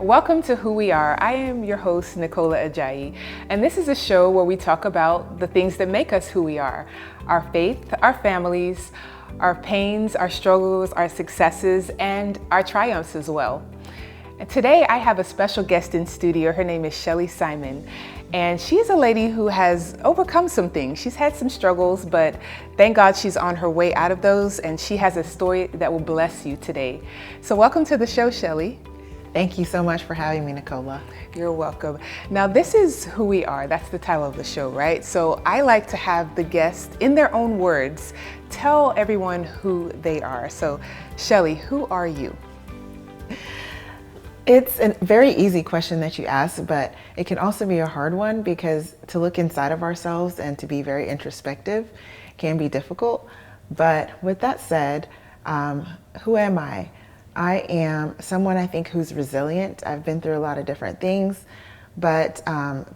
Welcome to Who We Are. I am your host, Nicola Ajayi, and this is a show where we talk about the things that make us who we are: our faith, our families, our pains, our struggles, our successes, and our triumphs as well. And today I have a special guest in studio. Her name is Shelly Simon, and she's a lady who has overcome some things. She's had some struggles, but thank God she's on her way out of those, and she has a story that will bless you today. So welcome to the show, Shelly. Thank you so much for having me, Nicola. You're welcome. Now, this is Who We Are. That's the title of the show, right? So I like to have the guests, in their own words, tell everyone who they are. So, Shelly, who are you? It's a very easy question that you ask, but it can also be a hard one because to look inside of ourselves and to be very introspective can be difficult. But with that said, who am I? I am someone I think who's resilient. I've been through a lot of different things, but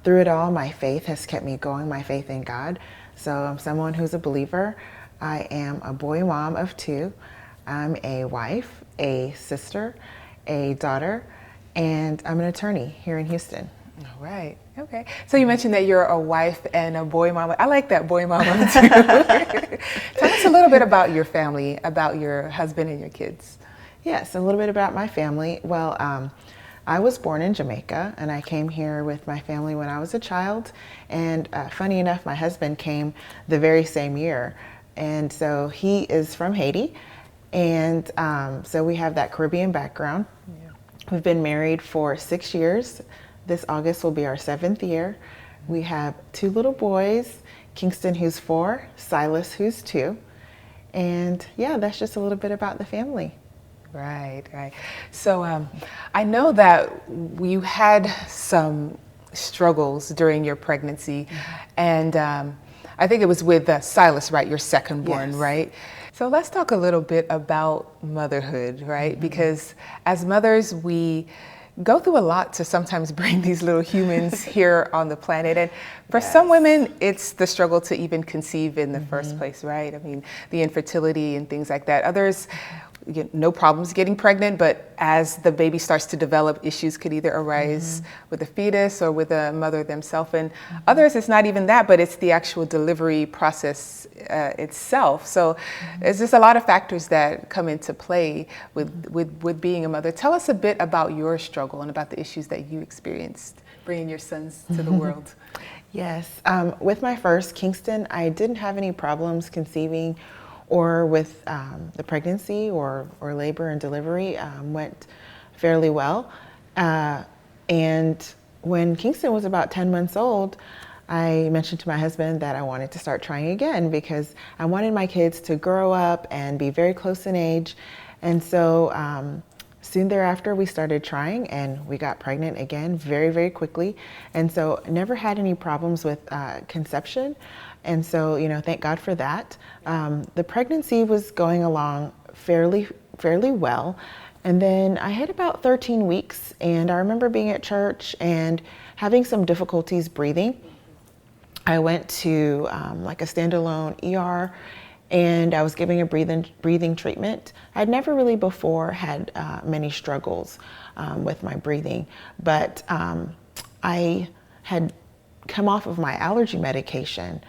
through it all, my faith has kept me going, my faith in God. So I'm someone who's a believer. I am a boy mom of two. I'm a wife, a sister, a daughter, and I'm an attorney here in Houston. All right. Okay. So you mentioned that you're a wife and a boy mama. I like that, boy mama too. Tell us a little bit about your family, about your husband and your kids. Yes, a little bit about my family. Well, I was born in Jamaica, and I came here with my family when I was a child. And funny enough, my husband came the very same year. And so he is from Haiti. And so we have that Caribbean background. Yeah. We've been married for 6 years. This August will be our 7th year. We have 2 little boys, Kingston, who's 4, Silas, who's 2. And yeah, that's just a little bit about the family. Right. So I know that you had some struggles during your pregnancy, and I think it was with Silas, right? Your second born, yes. Right? So let's talk a little bit about motherhood, right? Mm-hmm. Because as mothers, we go through a lot to sometimes bring these little humans here on the planet. And for yes. Some women, it's the struggle to even conceive in the mm-hmm. first place, right? I mean, the infertility and things like that. Others, no problems getting pregnant, but as the baby starts to develop, issues could either arise mm-hmm. with the fetus or with the mother themselves. And mm-hmm. others, it's not even that, but it's the actual delivery process itself. So mm-hmm. there's just a lot of factors that come into play with being a mother. Tell us a bit about your struggle and about the issues that you experienced bringing your sons to the world. Yes, with my first, Kingston, I didn't have any problems conceiving or with the pregnancy or labor and delivery. Went fairly well. And when Kingston was about 10 months old, I mentioned to my husband that I wanted to start trying again because I wanted my kids to grow up and be very close in age. And so soon thereafter, we started trying and we got pregnant again very, very quickly. And so never had any problems with conception. And so, thank God for that. The pregnancy was going along fairly well. And then I had about 13 weeks, and I remember being at church and having some difficulties breathing. I went to like a standalone ER, and I was giving a breathing treatment. I'd never really before had many struggles with my breathing, but I had come off of my allergy medication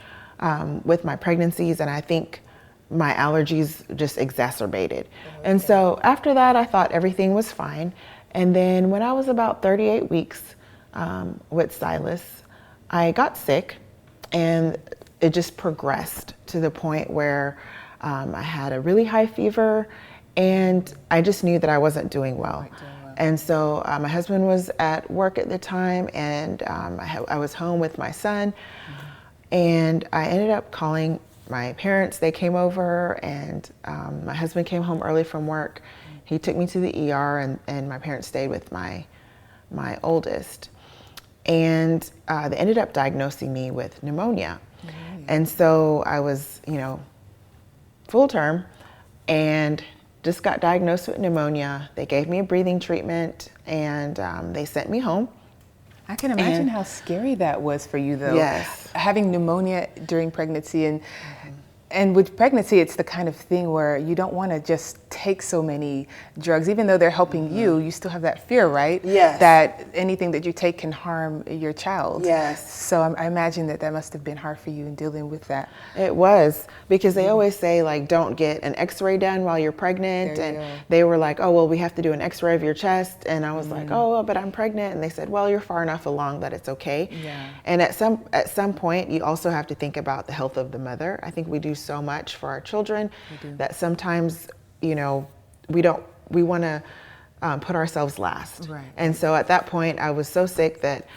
with my pregnancies, and I think my allergies just exacerbated. Okay. And so after that, I thought everything was fine. And then when I was about 38 weeks with Silas, I got sick, and it just progressed to the point where I had a really high fever, and I just knew that I wasn't doing well. And so my husband was at work at the time, and I was home with my son. Mm-hmm. And I ended up calling my parents. They came over, and my husband came home early from work. He took me to the ER, and my parents stayed with my oldest. And they ended up diagnosing me with pneumonia. Mm-hmm. And so I was, full term, and just got diagnosed with pneumonia. They gave me a breathing treatment, and they sent me home. I can imagine how scary that was for you, though. Yes. Having pneumonia during pregnancy, and And with pregnancy, it's the kind of thing where you don't want to just take so many drugs. Even though they're helping you, you still have that fear, right? Yes. That anything that you take can harm your child. Yes. So I imagine that must have been hard for you in dealing with that. It was, because they always say, like, don't get an x-ray done while you're pregnant. There you And go. they were like, oh, well, we have to do an x-ray of your chest. And I was like, oh, well, but I'm pregnant. And they said, well, you're far enough along that it's okay. Yeah. And at some point, you also have to think about the health of the mother. I think we do so much for our children that sometimes, you know, we want to put ourselves last. Right. And so at that point, I was so sick that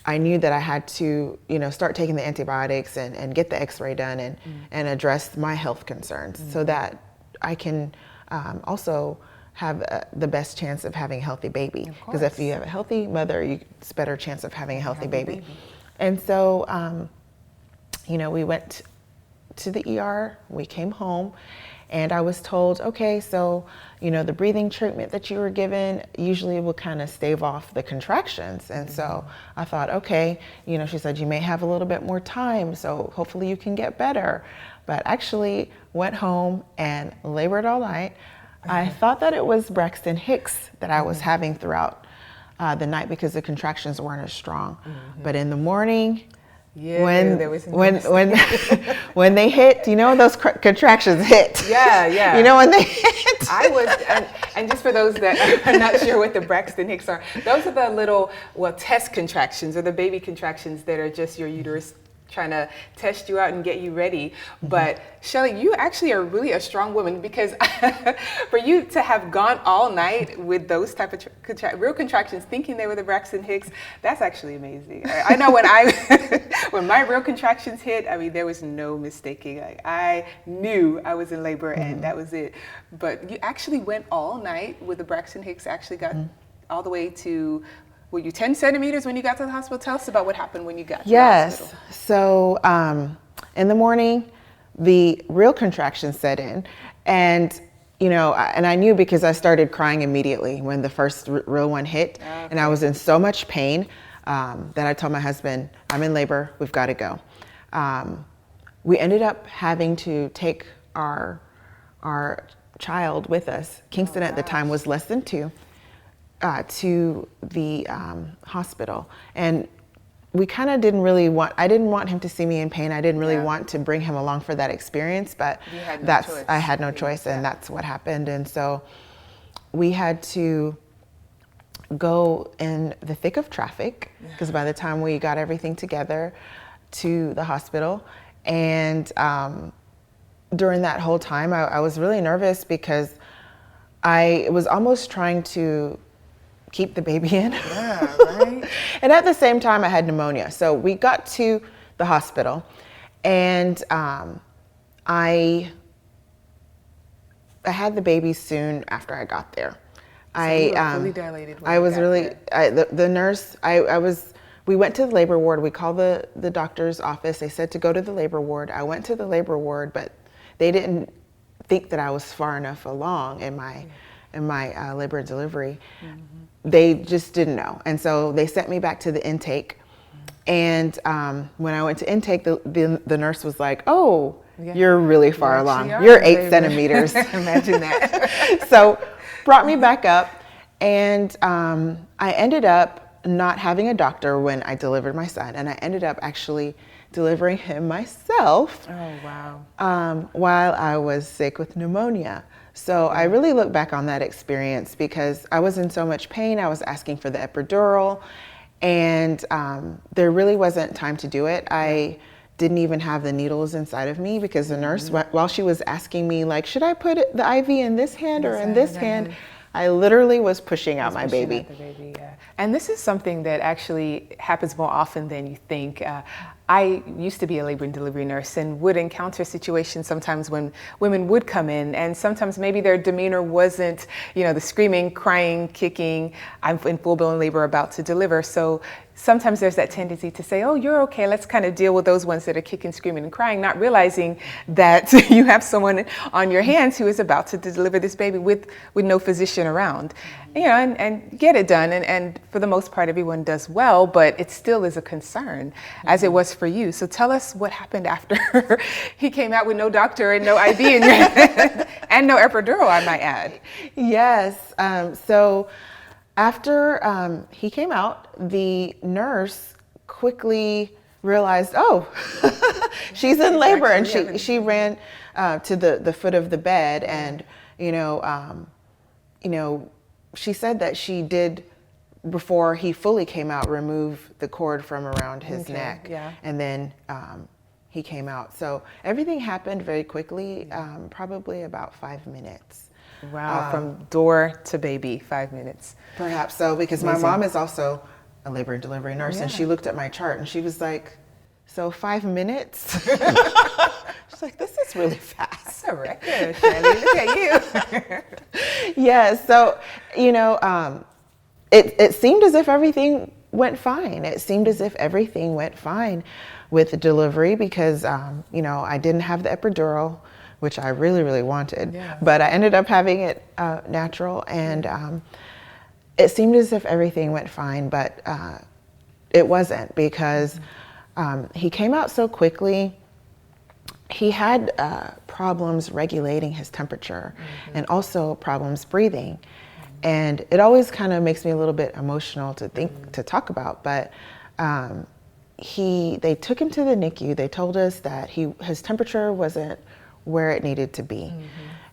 I knew that I had to, you know, start taking the antibiotics and get the x-ray done and address my health concerns so that I can also have the best chance of having a healthy baby. Because if you have a healthy mother, it's a better chance of having a healthy baby. And so, you know, we went to the ER, we came home, and I was told, okay, so, you know, the breathing treatment that you were given usually will kind of stave off the contractions. And so I thought, okay, you know, she said, you may have a little bit more time, so hopefully you can get better. But actually went home and labored all night. I thought that it was Braxton Hicks that I was having throughout the night because the contractions weren't as strong. But in the morning, when there was when they hit, you know, those contractions hit. Yeah. You know, when they hit. I was, and just for those that are not sure what the Braxton Hicks are, those are the little, test contractions or the baby contractions that are just your uterus trying to test you out and get you ready. But Shelly, you actually are really a strong woman, because for you to have gone all night with those type of real contractions, thinking they were the Braxton Hicks, that's actually amazing. I know when when my real contractions hit, I mean, there was no mistaking. I knew I was in labor and that was it. But you actually went all night with the Braxton Hicks, actually got all the way to, were you 10 centimeters when you got to the hospital? Tell us about what happened when you got to the hospital. Yes. So in the morning, the real contractions set in. And, you know, and I knew because I started crying immediately when the first real one hit. Okay. And I was in so much pain that I told my husband, I'm in labor, we've got to go. We ended up having to take our child with us. Kingston at the time was less than 2. To the hospital, and we kind of didn't really I didn't want him to see me in pain. I didn't really want to bring him along for that experience, but I had no choice, and that's what happened. And so we had to go in the thick of traffic, because by the time we got everything together to the hospital, and during that whole time, I was really nervous because I was almost trying to keep the baby in. Yeah, right. And at the same time, I had pneumonia. So we got to the hospital, and I had the baby soon after I got there. So you were fully dilated when I you was got really, the nurse, we went to the labor ward. We called the doctor's office. They said to go to the labor ward. I went to the labor ward, but they didn't think that I was far enough along in my labor and delivery. They just didn't know. And so they sent me back to the intake. And when I went to intake, the nurse was like, oh, you're really far along. You're 8 centimeters. Imagine that. So brought me back up, and I ended up not having a doctor when I delivered my son, and I ended up actually delivering him myself. Oh, wow. While I was sick with pneumonia. So I really look back on that experience because I was in so much pain. I was asking for the epidural, and there really wasn't time to do it. I didn't even have the needles inside of me because the nurse, while she was asking me, like, should I put the IV in this hand or in this hand? I literally was pushing out my baby. And this is something that actually happens more often than you think. I used to be a labor and delivery nurse and would encounter situations sometimes when women would come in, and sometimes maybe their demeanor wasn't, the screaming, crying, kicking, I'm in full-blown labor about to deliver. So sometimes there's that tendency to say, oh, you're okay, let's kind of deal with those ones that are kicking, screaming, and crying, not realizing that you have someone on your hands who is about to deliver this baby with no physician around. You know, and get it done. And for the most part, everyone does well, but it still is a concern, as it was for you. So tell us what happened after he came out with no doctor and no IV in your hand, and no epidural, I might add. Yes. So after he came out, the nurse quickly realized, oh, she's in labor, and she ran to the foot of the bed, and you know, she said that she did, before he fully came out, remove the cord from around his neck, and then he came out. So everything happened very quickly, probably about 5 minutes. Wow, from door to baby, 5 minutes. Perhaps so, because my mom is also a labor and delivery nurse, and she looked at my chart and she was like, so 5 minutes? She's like, this is really fast. That's a record, Shelly. Look at you. Yeah, so, you know, it seemed as if everything went fine. It seemed as if everything went fine with the delivery because, you know, I didn't have the epidural, which I really, really wanted, but I ended up having it natural, and it seemed as if everything went fine, but it wasn't, because he came out so quickly. He had problems regulating his temperature and also problems breathing. And it always kind of makes me a little bit emotional to talk about, but they took him to the NICU. They told us that his temperature wasn't where it needed to be.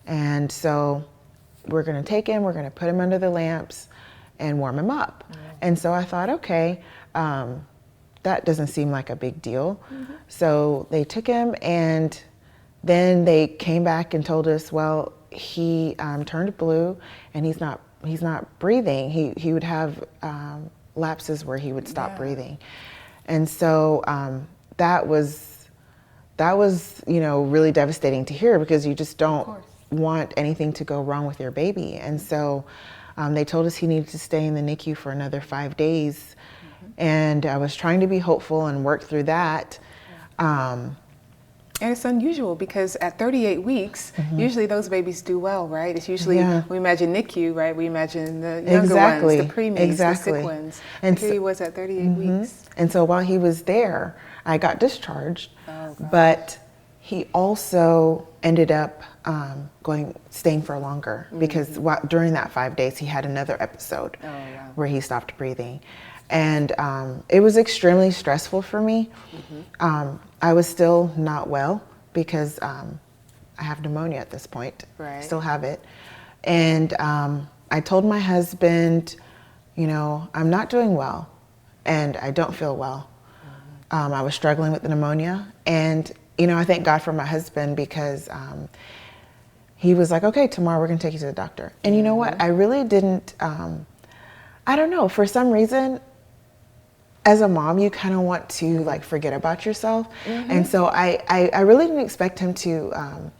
And so we're gonna take him, we're gonna put him under the lamps and warm him up. And so I thought, okay, that doesn't seem like a big deal. So they took him, and then they came back and told us, well, he turned blue and he's not breathing. He would have lapses where he would stop breathing. And so that was, you know, really devastating to hear, because you just don't want anything to go wrong with your baby. And so they told us he needed to stay in the NICU for another 5 days. And I was trying to be hopeful and work through that. And it's unusual because at 38 weeks, usually those babies do well, right? It's usually, we imagine NICU, right? We imagine the younger ones, the preemies, the sick ones. And here he was at 38 weeks. And so while he was there, I got discharged, but he also ended up staying for longer, because during that 5 days, he had another episode where he stopped breathing. And it was extremely stressful for me. I was still not well because I have pneumonia at this point. Still have it. And I told my husband, you know, I'm not doing well and I don't feel well. I was struggling with the pneumonia, and you know, I thank God for my husband, because he was like, okay, tomorrow we're gonna take you to the doctor. And you know what, I really didn't, I don't know, for some reason, as a mom, you kind of want to like forget about yourself. And so I really didn't expect him to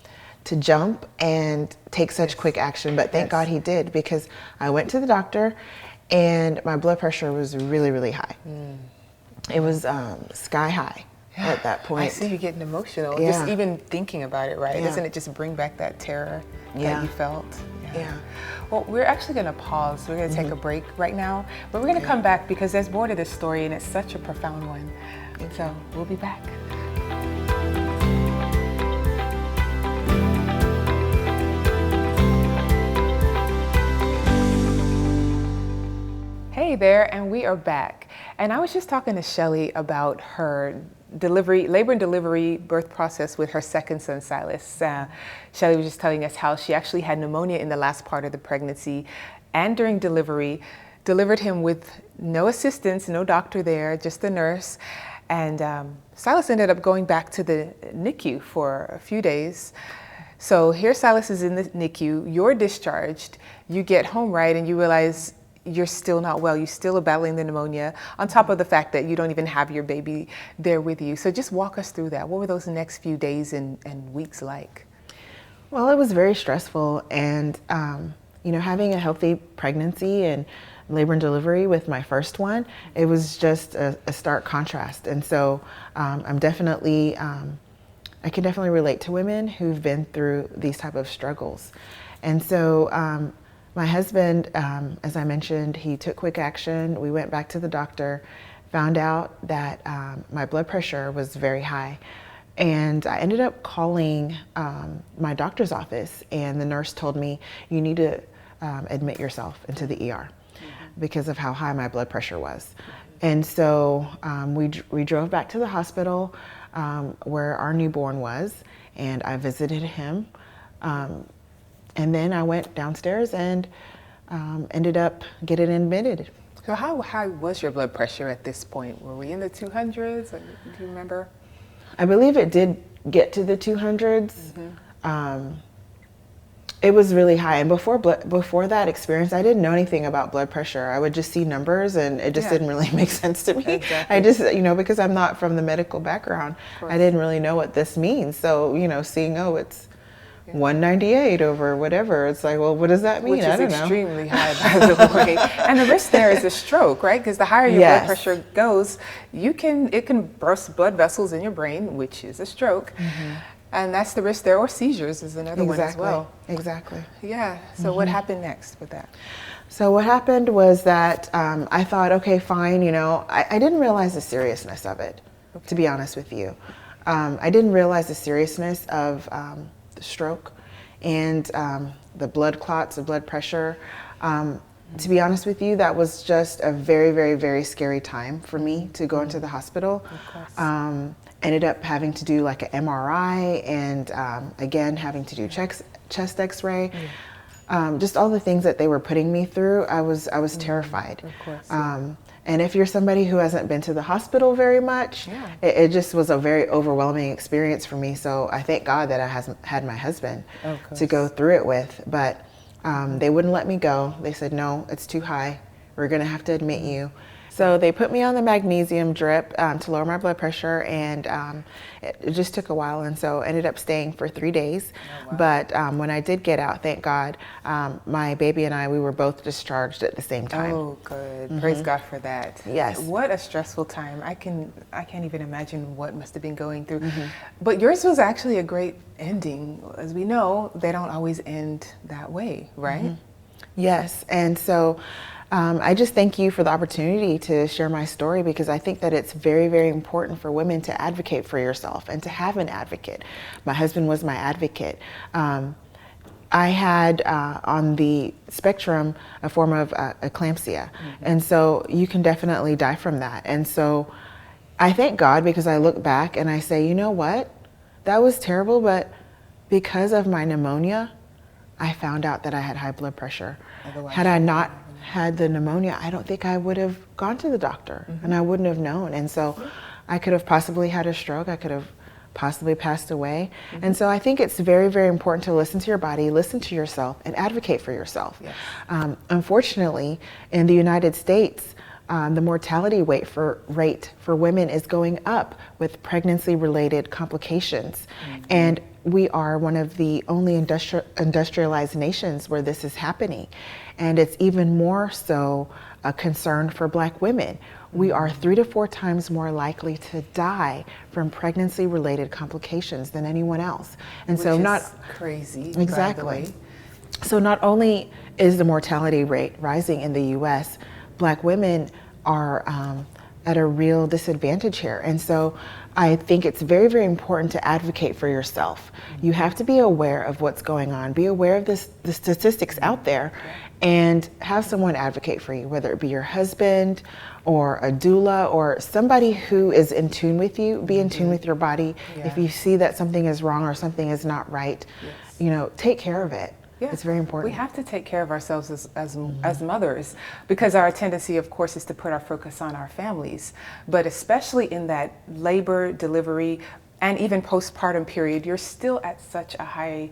jump and take such quick action, but thank God he did, because I went to the doctor and my blood pressure was really, really high. It was sky high at that point. I see you getting emotional, just even thinking about it, right? Doesn't it just bring back that terror that you felt? Well, we're actually going to pause. We're going to take a break right now, but we're going to come back because there's more to this story, and it's such a profound one. So we'll be back. Hey there, and we are back. And I was just talking to Shelly about her labor and delivery birth process with her second son, Silas. Shelly was just telling us how she actually had pneumonia in the last part of the pregnancy and during delivery, delivered him with no assistance, no doctor there, just the nurse. And Silas ended up going back to the NICU for a few days. So here Silas is in the NICU, you're discharged, you get home, right, and you realize you're still not well. You're still battling the pneumonia, on top of the fact that you don't even have your baby there with you. So just walk us through that. What were those next few days and weeks like? Well, it was very stressful, and you know, having a healthy pregnancy and labor and delivery with my first one, it was just a stark contrast. And so I'm definitely, I can definitely relate to women who've been through these type of struggles. And so my husband, as I mentioned, he took quick action. We went back to the doctor, found out that my blood pressure was very high. And I ended up calling my doctor's office, and the nurse told me, you need to admit yourself into the ER because of how high my blood pressure was. And so we drove back to the hospital where our newborn was, and I visited him. And then I went downstairs and ended up getting admitted. So how high was your blood pressure at this point? Were we in the 200s? Do you remember? I believe it did get to the 200s. It was really high. And before that experience, I didn't know anything about blood pressure. I would just see numbers, and it just didn't really make sense to me. Exactly. I just, because I'm not from the medical background, I didn't really know what this means. So, seeing, it's 198 over whatever, it's like, well, what does that mean? Which I is don't know. extremely high, by the way. And the risk there is a stroke, right? Because the higher your blood pressure goes, it can burst blood vessels in your brain, which is a stroke. And that's the risk there, or seizures is another one as well. Exactly. Yeah. So what happened next with that? So what happened was that I thought, okay, fine. I didn't realize the seriousness of it, to be honest with you. I didn't realize the seriousness of the stroke and the blood clots, the blood pressure. To be honest with you, that was just a very, very, very scary time for me to go into the hospital. Ended up having to do like an MRI, and again having to do chest X-ray. Just all the things that they were putting me through, I was terrified. Of course. And if you're somebody who hasn't been to the hospital very much, it just was a very overwhelming experience for me. So I thank God that I had my husband to go through it with. But they wouldn't let me go. They said, no, it's too high. We're going to have to admit you. So they put me on the magnesium drip to lower my blood pressure, and it just took a while, and so ended up staying for 3 days. But when I did get out, thank God, my baby and we were both discharged at the same time. Oh, good. Praise God for that. Yes. What a stressful time. I can't even imagine what must have been going through. But yours was actually a great ending. As we know, they don't always end that way, right? Yes, and so I just thank you for the opportunity to share my story, because I think that it's very, very important for women to advocate for yourself and to have an advocate. My husband was my advocate. I had on the spectrum a form of eclampsia, and so you can definitely die from that. And so I thank God, because I look back and I say, you know what, that was terrible, but because of my pneumonia, I found out that I had high blood pressure. Otherwise, had I not had the pneumonia, I don't think I would have gone to the doctor, and I wouldn't have known. And so I could have possibly had a stroke. I could have possibly passed away. And so I think it's very, very important to listen to your body, listen to yourself, and advocate for yourself. Yes. Unfortunately, in the United States, the mortality rate for women is going up with pregnancy-related complications. And we are one of the only industrialized nations where this is happening. And it's even more so a concern for Black women. We are 3 to 4 times more likely to die from pregnancy-related complications than anyone else. And Which so is not crazy. exactly. By the way. So not only is the mortality rate rising in the U.S., Black women are at a real disadvantage here. And so I think it's very, very important to advocate for yourself. You have to be aware of what's going on, be aware of the statistics out there, and have someone advocate for you, whether it be your husband or a doula or somebody who is in tune with you. Be in tune with your body. If you see that something is wrong or something is not right, take care of it. Yeah. It's very important. We have to take care of ourselves as mothers, because our tendency, of course, is to put our focus on our families. But especially in that labor, delivery, and even postpartum period, you're still at such a high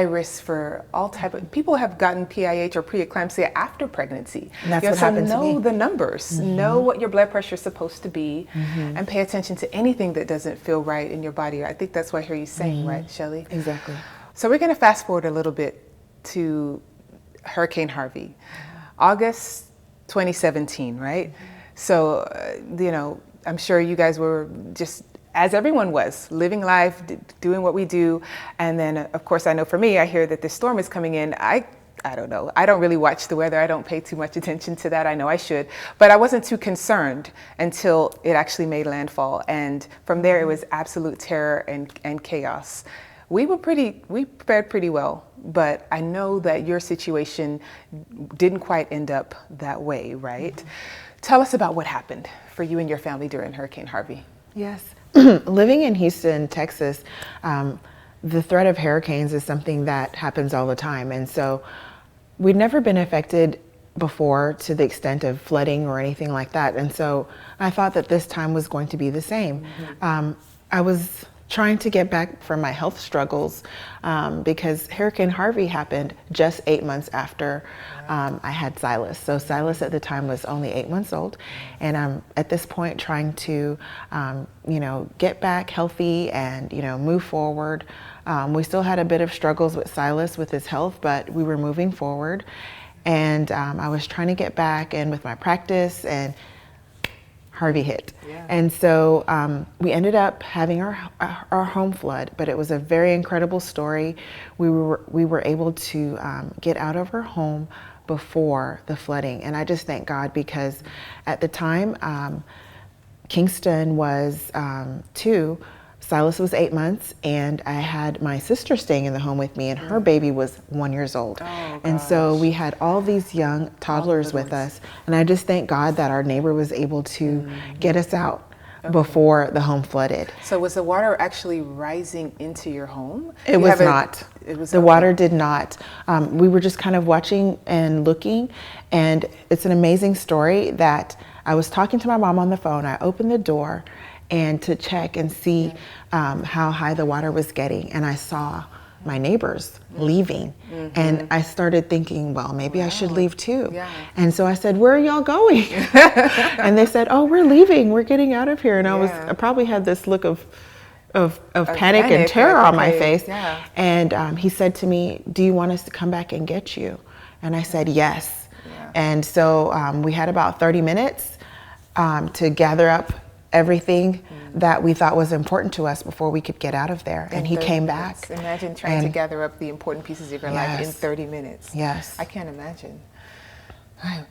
risk for all type of people have gotten PIH or preeclampsia after pregnancy. And that's what happened to me. So know the numbers, know what your blood pressure is supposed to be, and pay attention to anything that doesn't feel right in your body. I think that's what I hear you saying, right, Shelly? Exactly. So we're going to fast forward a little bit to Hurricane Harvey. August 2017, right? So, I'm sure you guys were just, as everyone was, living life, doing what we do. And then, of course, I know for me, I hear that this storm is coming in. I don't know. I don't really watch the weather. I don't pay too much attention to that. I know I should. But I wasn't too concerned until it actually made landfall. And from there, it was absolute terror and chaos. We prepared pretty well, but I know that your situation didn't quite end up that way, right? Tell us about what happened for you and your family during Hurricane Harvey. Yes. Living in Houston, Texas, the threat of hurricanes is something that happens all the time. And so we'd never been affected before to the extent of flooding or anything like that. And so I thought that this time was going to be the same. I was trying to get back from my health struggles because Hurricane Harvey happened just 8 months after I had Silas. So Silas at the time was only 8 months old. And I'm at this point trying to, get back healthy and, move forward. We still had a bit of struggles with Silas with his health, but we were moving forward. And I was trying to get back in with my practice, and Harvey hit. Yeah. And so we ended up having our home flood, but it was a very incredible story. We were able to get out of our home before the flooding. And I just thank God, because at the time, Kingston was 2, Silas was 8 months, and I had my sister staying in the home with me, and her baby was 1 year old. Oh, and so we had all these young toddlers with us, and I just thank God that our neighbor was able to get us out before the home flooded. So was the water actually rising into your home? It was not. The water did not. We were just kind of watching and looking, and it's an amazing story that I was talking to my mom on the phone. I opened the door and to check and see how high the water was getting. And I saw my neighbors leaving. And I started thinking, well, maybe I should leave too. Yeah. And so I said, where are y'all going? And they said, oh, we're leaving. We're getting out of here. And I probably had this look of panic and terror on my face. Yeah. And he said to me, do you want us to come back and get you? And I said, yes. Yeah. And so we had about 30 minutes to gather up everything that we thought was important to us before we could get out of there. And he came back. Imagine trying to gather up the important pieces of your life in 30 minutes. Yes. I can't imagine.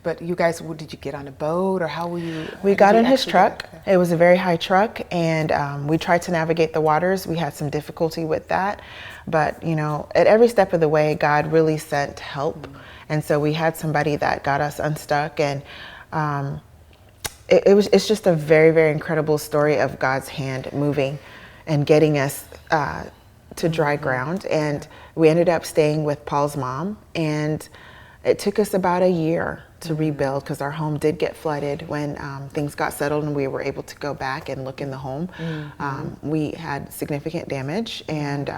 But you guys, did you get on a boat, or how were you? We got in his truck. It was a very high truck, and we tried to navigate the waters. We had some difficulty with that. But, at every step of the way, God really sent help. And so we had somebody that got us unstuck, and it's just a very, very incredible story of God's hand moving and getting us to dry ground. And we ended up staying with Paul's mom, and it took us about a year to rebuild, because our home did get flooded when things got settled and we were able to go back and look in the home. We had significant damage, and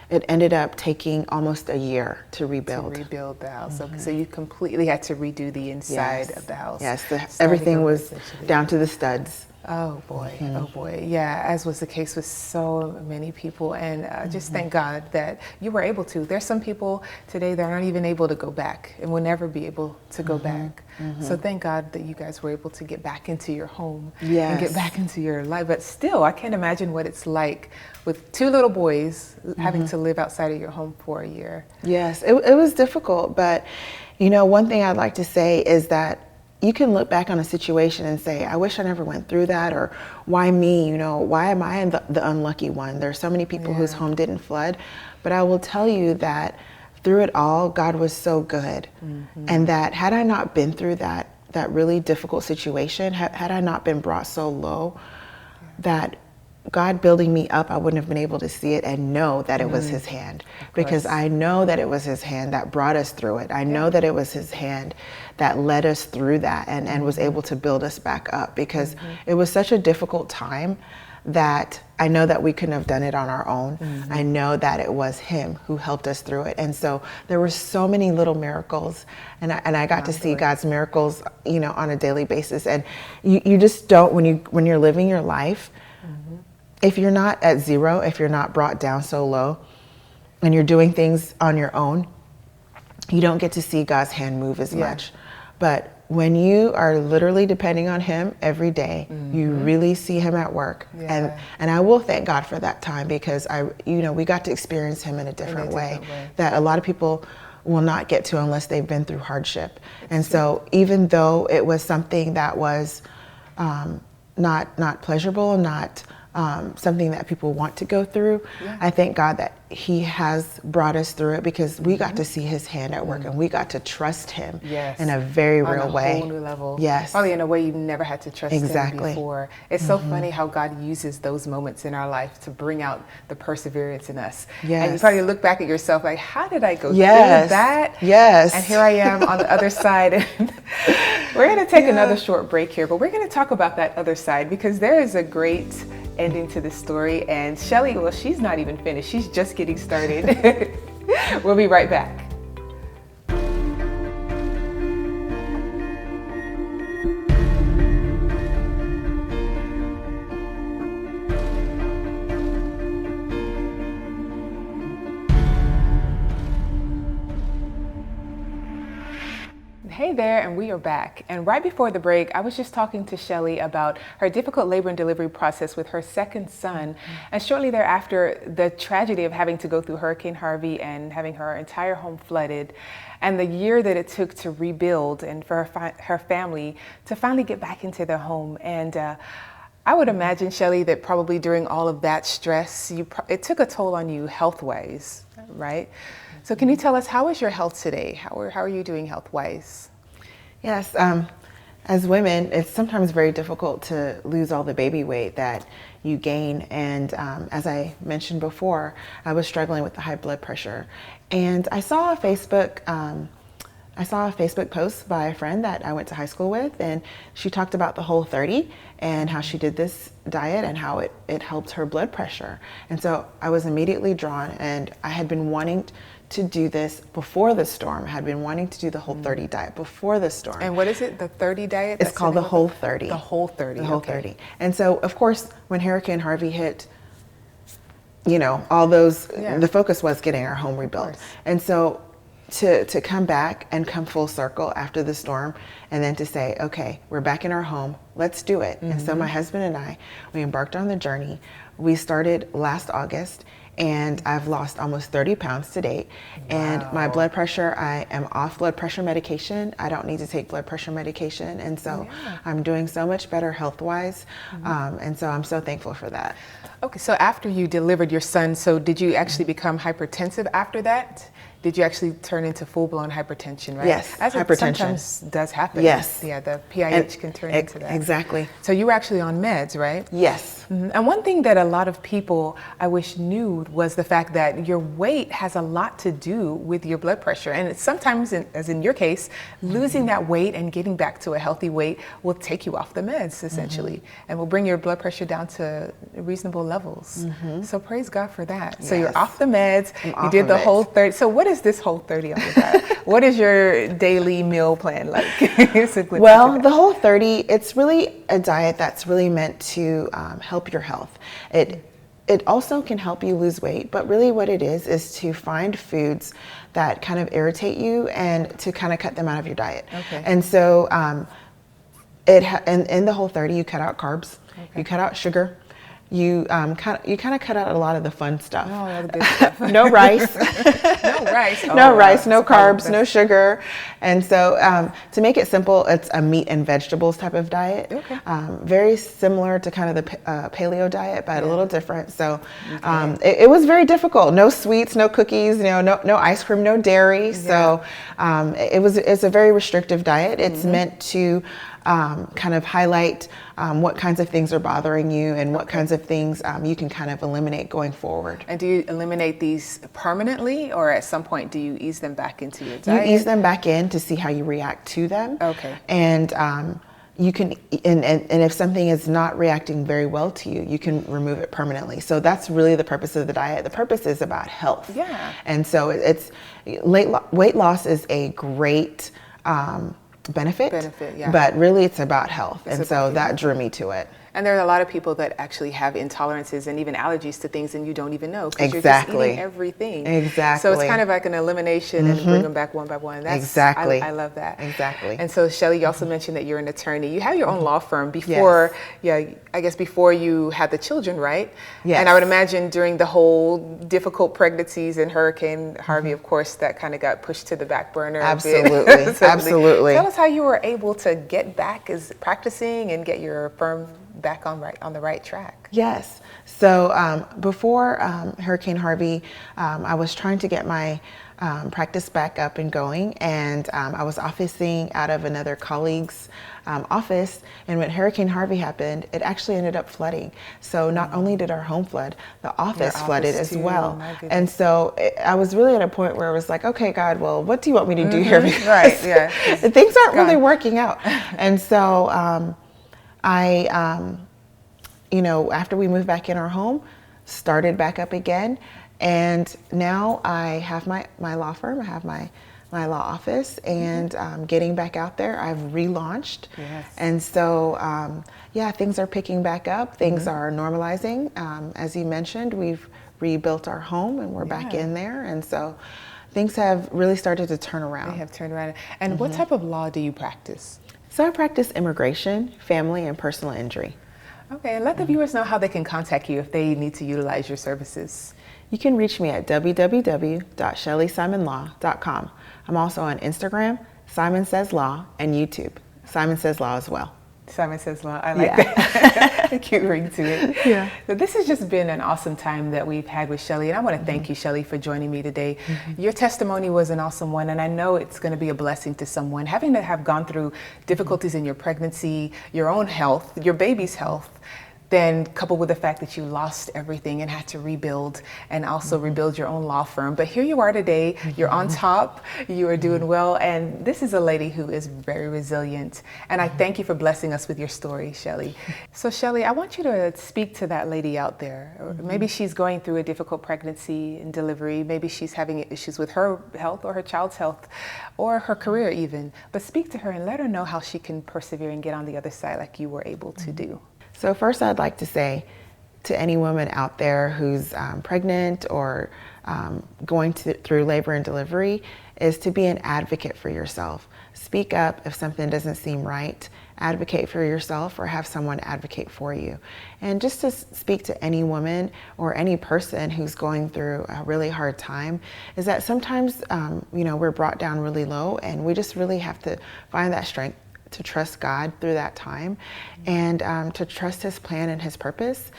it ended up taking almost a year to rebuild. To rebuild the house. So you completely had to redo the inside of the house. Yes, everything was down to the studs. Oh boy, oh boy. Yeah, as was the case with so many people. And just thank God that you were able to. There's some people today that aren't even able to go back and will never be able to go back. So thank God that you guys were able to get back into your home and get back into your life. But still, I can't imagine what it's like with 2 little boys having to live outside of your home for a year. Yes, it was difficult. But, one thing I'd like to say is that you can look back on a situation and say, I wish I never went through that, or why me, why am I the unlucky one? There's so many people whose home didn't flood. But I will tell you that through it all, God was so good. And that had I not been through that really difficult situation, had I not been brought so low, that God building me up, I wouldn't have been able to see it and know that it was his hand. Because I know that it was his hand that brought us through it. I know that it was his hand that led us through that and was able to build us back up, because it was such a difficult time that I know that we couldn't have done it on our own. I know that it was him who helped us through it. And so there were so many little miracles, and I got to see God's miracles, on a daily basis. And you just don't, when you're living your life, if you're not at zero, if you're not brought down so low, and you're doing things on your own, you don't get to see God's hand move as much. But when you are literally depending on him every day, you really see him at work. Yeah. And I will thank God for that time, because we got to experience him in a different way that a lot of people will not get to unless they've been through hardship. And so even though it was something that was not pleasurable, not something that people want to go through, I thank God that he has brought us through it, because we got to see his hand at work, and we got to trust him in a very real way. On a whole new level. Yes. Probably in a way you've never had to trust him before. It's so funny how God uses those moments in our life to bring out the perseverance in us. Yes. And you probably look back at yourself like, how did I go through that? Yes. And here I am on the other side. And we're going to take another short break here, but we're going to talk about that other side, because there is a great ending to this story. And Shelly, well, she's not even finished. She's just getting started. We'll be right back. Hey there, and we are back. And right before the break, I was just talking to Shelly about her difficult labor and delivery process with her second son. And shortly thereafter, the tragedy of having to go through Hurricane Harvey and having her entire home flooded, and the year that it took to rebuild and for her family to finally get back into their home. And I would imagine, Shelly, that probably during all of that stress, it took a toll on you health-wise, right? So can you tell us, how is your health today? How are you doing health-wise? Yes, as women, it's sometimes very difficult to lose all the baby weight that you gain. And as I mentioned before, I was struggling with the high blood pressure. And I saw a Facebook post by a friend that I went to high school with, and she talked about the Whole30 and how she did this diet and how it helped her blood pressure. And so I was immediately drawn, and I had been wanting to do this before the storm. I had been wanting to do the Whole30 diet before the storm. And what is it, the 30 diet? It's called the Whole30. The Whole30. The Whole30. And so, of course, when Hurricane Harvey hit, all those, the focus was getting our home rebuilt. And so to come back and come full circle after the storm, and then to say, okay, we're back in our home, let's do it. And so my husband and I, we embarked on the journey. We started last August, and I've lost almost 30 pounds to date. And my blood pressure, I am off blood pressure medication. I don't need to take blood pressure medication. And so I'm doing so much better health-wise. And so I'm so thankful for that. Okay, so after you delivered your son, so did you actually become hypertensive after that? Did you actually turn into full-blown hypertension, right? Yes, as it hypertension sometimes does happen. Yes. Yeah, the PIH can turn into that. Exactly. So you were actually on meds, right? Yes. And one thing that a lot of people, I wish, knew was the fact that your weight has a lot to do with your blood pressure. And it's sometimes, as in your case, losing that weight and getting back to a healthy weight will take you off the meds, essentially, and will bring your blood pressure down to reasonable levels. So praise God for that. So you're off the meds, you did the Whole30. So what is this Whole30 all about? What is your daily meal plan like? Well, the Whole30, it's really a diet that's really meant to help your health. It also can help you lose weight, but really what it is to find foods that kind of irritate you and to kind of cut them out of your diet. Okay. And so in the Whole30, you cut out carbs, you cut out sugar, you kind of cut out a lot of the fun stuff. Oh, all the good stuff. No rice. No rice. No rice, no carbs, no sugar. And so to make it simple, it's a meat and vegetables type of diet. Okay. Very similar to kind of the paleo diet, but a little different. So it was very difficult. No sweets, no cookies, no ice cream, no dairy. So it's a very restrictive diet. It's meant to kind of highlight what kinds of things are bothering you and what kinds of things you can kind of eliminate going forward. And do you eliminate these permanently, or at some point do you ease them back into your diet? You ease them back in to see how you react to them. Okay. And you can, and if something is not reacting very well to you, you can remove it permanently. So that's really the purpose of the diet. The purpose is about health. Yeah. And so weight loss is a great benefit, yeah. but really it's about health. And so that drew me to it. And there are a lot of people that actually have intolerances and even allergies to things and you don't even know because Exactly. you're just eating everything. Exactly. So it's kind of like an elimination and bring them back one by one. Exactly. I love that. Exactly. And so Shelly, you also mentioned that you're an attorney. You have your own law firm before, I guess before you had the children, right? Yes. And I would imagine during the whole difficult pregnancies and Hurricane Harvey, of course, that kind of got pushed to the back burner. Absolutely. Absolutely. Tell us how you were able to get back as practicing and get your firm back on the right track. Yes. So before Hurricane Harvey, I was trying to get my practice back up and going, and I was officing out of another colleague's office. And when Hurricane Harvey happened, it actually ended up flooding. So not only did our home flood, the office flooded as well. And so I was really at a point where I was like, okay, God, well, what do you want me to do here? Because right. Yeah. things aren't really working out. And so I after we moved back in our home, started back up again. And now I have my law firm, I have my law office, and getting back out there, I've relaunched. Yes. And so, things are picking back up, things are normalizing. As you mentioned, we've rebuilt our home and we're back in there. And so things have really started to turn around. They have turned around. And what type of law do you practice? So I practice immigration, family, and personal injury. Okay, and let the viewers know how they can contact you if they need to utilize your services. You can reach me at www.shellysimonlaw.com. I'm also on Instagram, Simon Says Law, and YouTube, Simon Says Law as well. Simon Says Law. I like that. A cute ring to it. Yeah. So this has just been an awesome time that we've had with Shelly, and I want to thank you, Shelly, for joining me today. Your testimony was an awesome one, and I know it's going to be a blessing to someone. Having to have gone through difficulties in your pregnancy, your own health, your baby's health, then coupled with the fact that you lost everything and had to rebuild and also rebuild your own law firm. But here you are today, you're on top, you are doing well, and this is a lady who is very resilient. And I thank you for blessing us with your story, Shelly. So Shelly, I want you to speak to that lady out there. Maybe she's going through a difficult pregnancy and delivery, maybe she's having issues with her health or her child's health or her career even. But speak to her and let her know how she can persevere and get on the other side like you were able to do. So first, I'd like to say to any woman out there who's pregnant or going through labor and delivery is to be an advocate for yourself. Speak up if something doesn't seem right. Advocate for yourself or have someone advocate for you. And just to speak to any woman or any person who's going through a really hard time is that sometimes, we're brought down really low, and we just really have to find that strength to trust God through that time, and to trust His plan and His purpose,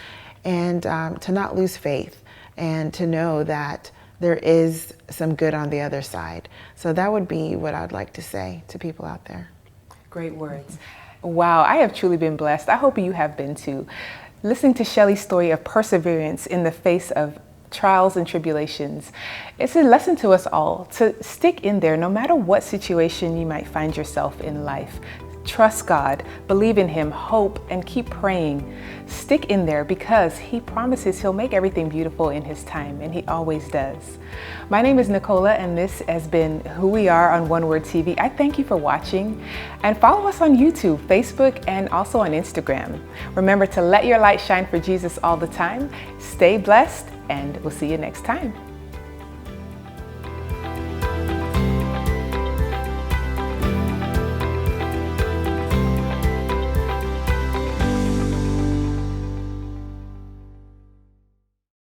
and to not lose faith, and to know that there is some good on the other side. So that would be what I'd like to say to people out there. Great words. Wow, I have truly been blessed. I hope you have been too. Listening to Shelly's story of perseverance in the face of trials and tribulations, it's a lesson to us all to stick in there no matter what situation you might find yourself in life. Trust God, believe in Him, hope, and keep praying. Stick in there because He promises He'll make everything beautiful in His time, and He always does. My name is Nicola, and this has been Who We Are on One Word TV. I thank you for watching, and follow us on YouTube, Facebook, and also on Instagram. Remember to let your light shine for Jesus all the time. Stay blessed, and we'll see you next time.